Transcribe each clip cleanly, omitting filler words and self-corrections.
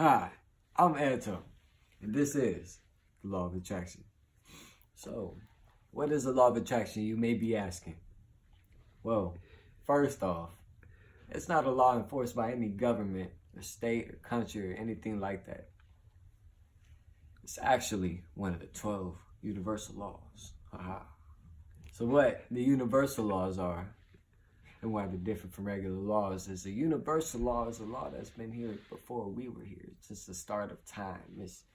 Hi, I'm Anto, and this is the Law of Attraction. So, what is the Law of Attraction, you may be asking? Well, first off, it's not a law enforced by any government or state or country or anything like that. It's actually one of the 12 universal laws. Haha. So what the universal laws are, and why they're different from regular laws, is the universal law is a law that's been here before we were here. It's just the start of time. It's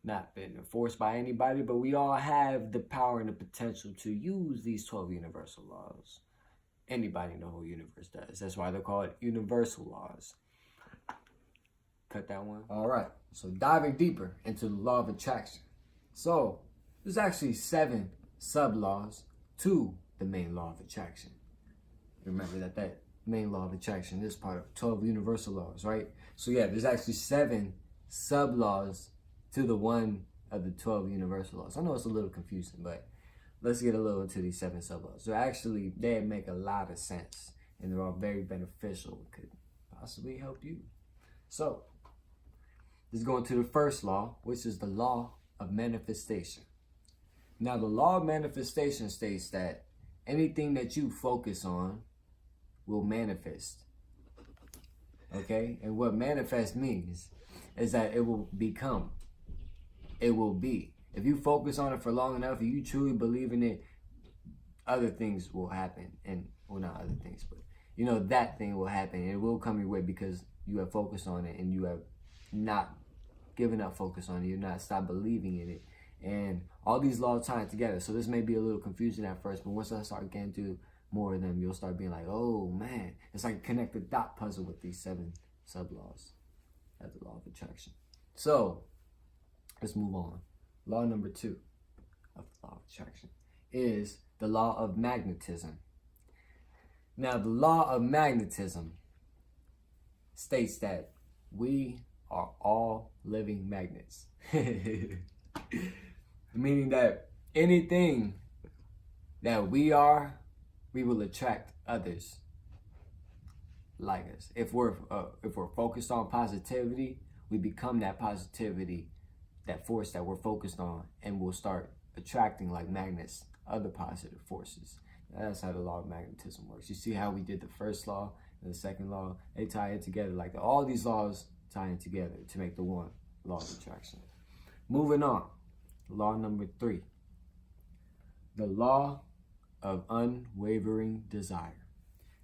not been enforced by anybody, but we all have the power and the potential to use these 12 universal laws. Anybody in the whole universe does. That's why they're called universal laws. Cut that one. All right, so diving deeper into the law of attraction. So there's actually 7 sub-laws to the main law of attraction. Remember that main law of attraction is part of 12 universal laws, right? So yeah, there's actually 7 sub-laws to the one of the 12 universal laws. I know it's a little confusing, but let's get a little into these 7 sub-laws. So actually, they make a lot of sense, and they're all very beneficial. It could possibly help you. So let's go into the first law, which is the law of manifestation. Now, the law of manifestation states that anything that you focus on will manifest. Okay? And what manifest means is that it will become. It will be. If you focus on it for long enough, if you truly believe in it, other things will happen. And, well, not other things, but, you know, that thing will happen. And it will come your way because you have focused on it and you have not given up focus on it. You're not stopped believing in it. And all these laws tie together. So this may be a little confusing at first, but once I start getting to more of them, you'll start being like, oh man, it's like a connected dot puzzle with these 7 sub-laws. That's the law of attraction. So let's move on. Law number 2 of the law of attraction is the law of magnetism. Now, the law of magnetism states that we are all living magnets. Meaning that anything that we are, we will attract others like us. If we're focused on positivity, we become that positivity, that force that we're focused on, and we'll start attracting like magnets other positive forces. That's how the law of magnetism works. You see how we did the first law and the second law? They tie it together like that. All these laws tie in together to make the one law of attraction. Moving on. Law number 3. The law of unwavering desire.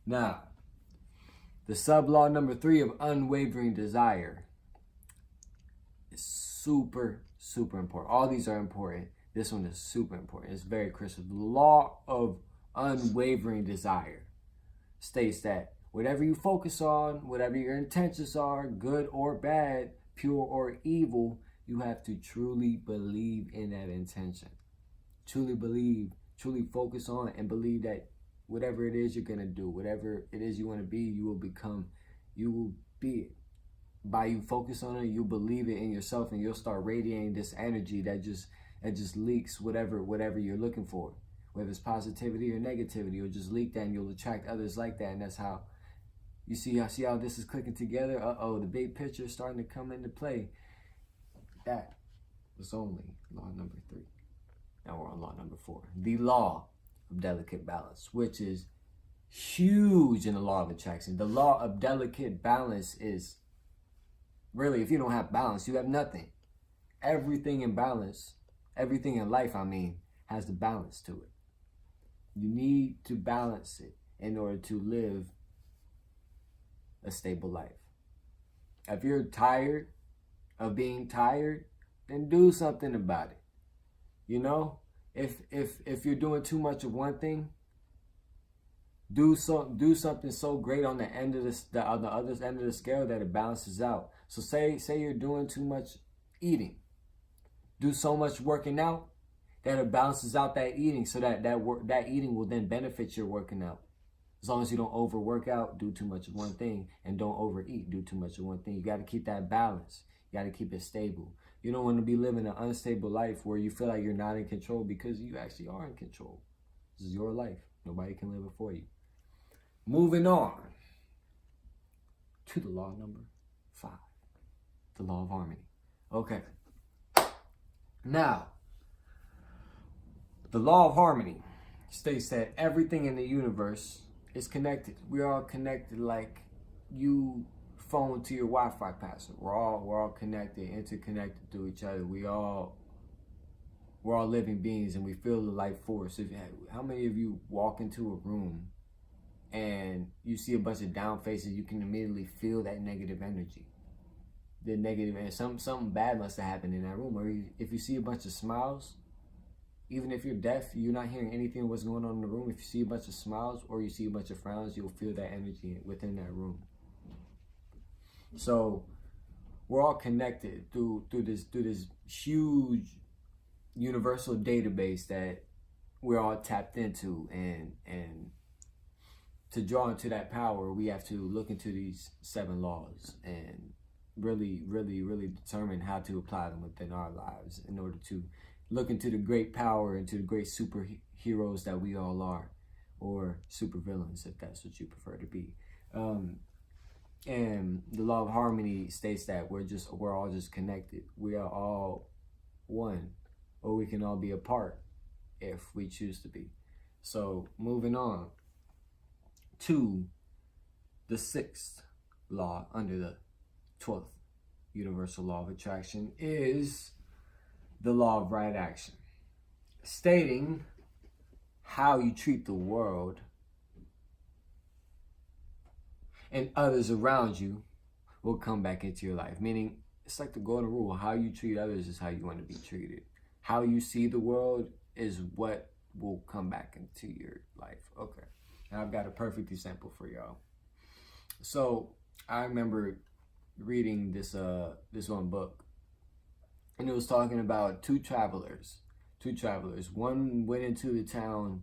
Now, the sub-law number 3 of unwavering desire is super, super important. All these are important. This one is super important. It's very crucial. The law of unwavering desire states that whatever you focus on, whatever your intentions are, good or bad, pure or evil, you have to truly believe in that intention. Truly believe, truly focus on it, and believe that whatever it is you're going to do, whatever it is you want to be, you will become, you will be it. By you focus on it, you believe it in yourself, and you'll start radiating this energy that just leaks whatever you're looking for. Whether it's positivity or negativity, you'll just leak that and you'll attract others like that. And that's how you see how this is clicking together. Uh-oh, the big picture is starting to come into play. That was only law number 3. Now we're on law number 4. The law of delicate balance, which is huge in the law of attraction. The law of delicate balance is really, if you don't have balance, you have nothing. Everything in balance, everything in life, has the balance to it. You need to balance it in order to live a stable life. If you're tired of being tired, then do something about it. You know, if you're doing too much of one thing, do something so great on the end of on the other end of the scale that it balances out. So say you're doing too much eating, do so much working out that it balances out that eating, so that eating will then benefit your working out. As long as you don't overwork out, do too much of one thing, and don't overeat, do too much of one thing. You got to keep that balance. You got to keep it stable. You don't want to be living an unstable life where you feel like you're not in control, because you actually are in control. This is your life. Nobody can live it for you. Moving on to the law number 5. The law of harmony. Okay. Now, the law of harmony states that everything in the universe is connected. We're all connected like you phone to your Wi-Fi password. We're all connected, interconnected to each other. We're all living beings, and we feel the life force. How many of you walk into a room and you see a bunch of down faces? You can immediately feel that negative energy. The negative, and something bad must have happened in that room. Or if you see a bunch of smiles, even if you're deaf, you're not hearing anything of what's going on in the room. If you see a bunch of smiles or you see a bunch of frowns, you'll feel that energy within that room. So we're all connected through this huge universal database that we're all tapped into, and to draw into that power, we have to look into these 7 laws and really determine how to apply them within our lives in order to look into the great power, into the great superheroes that we all are, or supervillains if that's what you prefer to be. And the law of harmony states that we're all just connected. We are all one, or we can all be apart if we choose to be. So moving on to the 6th law under the 12th universal law of attraction is the law of right action, stating how you treat the world and others around you will come back into your life. Meaning, it's like the golden rule: how you treat others is how you want to be treated. How you see the world is what will come back into your life. Okay, and I've got a perfect example for y'all. So I remember reading this one book, and it was talking about two travelers. One went into the town,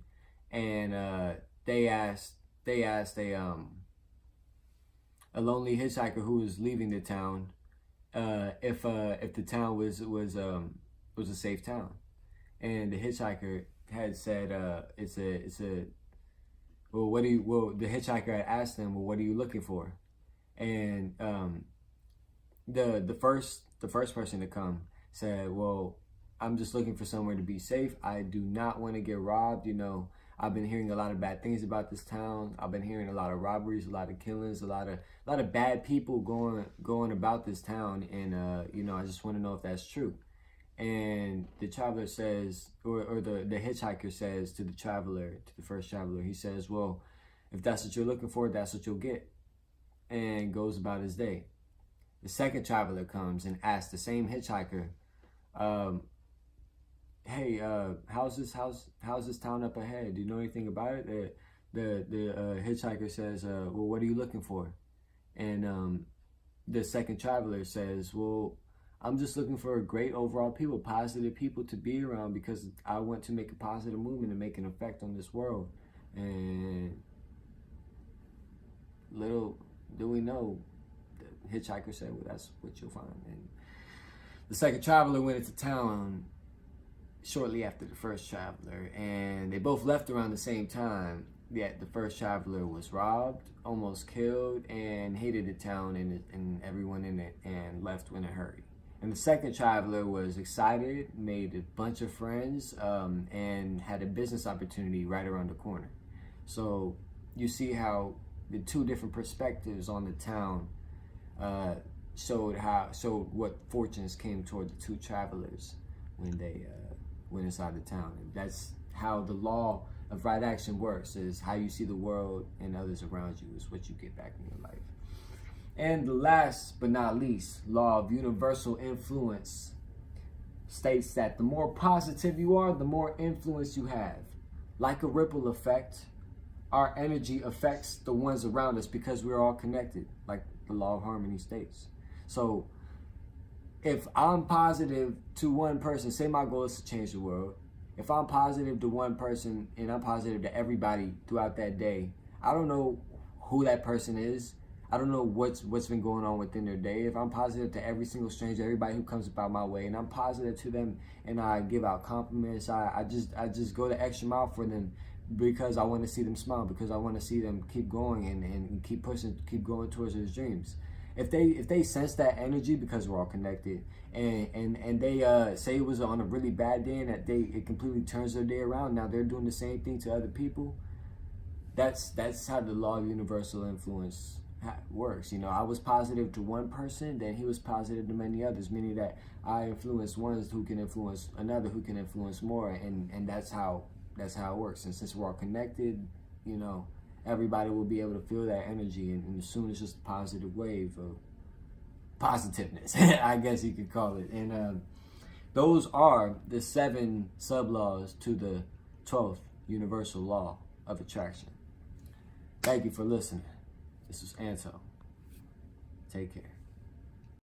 and they asked a lonely hitchhiker who was leaving the town if the town was a safe town, and the hitchhiker had said the hitchhiker had asked them, well, what are you looking for? And the first person to come said, well, I'm just looking for somewhere to be safe. I do not want to get robbed. I've been hearing a lot of bad things about this town. I've been hearing a lot of robberies, a lot of killings, a lot of bad people going about this town, and I just want to know if that's true. And the traveler says, or the hitchhiker says to the first traveler, he says, well, if that's what you're looking for, that's what you'll get, and goes about his day. The second traveler comes and asks the same hitchhiker, hey, how's this town up ahead? Do you know anything about it? The hitchhiker says, well, what are you looking for? And the second traveler says, well, I'm just looking for great overall people, positive people to be around, because I want to make a positive movement and make an effect on this world. And little do we know, the hitchhiker said, well, that's what you'll find. And the second traveler went into town shortly after the first traveler, and they both left around the same time. Yet the first traveler was robbed, almost killed, and hated the town and everyone in it, and left in a hurry. And the second traveler was excited, made a bunch of friends, and had a business opportunity right around the corner. So you see how the two different perspectives on the town showed what fortunes came toward the two travelers when they went inside the town. And that's how the law of right action works: is how you see the world and others around you is what you get back in your life. And the last but not least, law of universal influence states that the more positive you are, the more influence you have. Like a ripple effect, our energy affects the ones around us because we're all connected, like the law of harmony states. So if I'm positive to one person, say my goal is to change the world. If I'm positive to one person and I'm positive to everybody throughout that day, I don't know who that person is. I don't know what's been going on within their day. If I'm positive to every single stranger, everybody who comes about my way, and I'm positive to them, and I give out compliments, I just go the extra mile for them, because I want to see them smile, because I want to see them keep going and keep pushing, keep going towards their dreams. if they sense that energy, because we're all connected, and they say it was on a really bad day and that it completely turns their day around. Now they're doing the same thing to other people. That's how the law of universal influence works. You know, I was positive to one person, then he was positive to many others, meaning that I influence one who can influence another who can influence more, and that's how it works. And since we're all connected, you know, everybody will be able to feel that energy, and soon it's just a positive wave of positiveness, I guess you could call it. And those are the 7 sub-laws to the 12th universal law of attraction. Thank you for listening. This is Anto. Take care.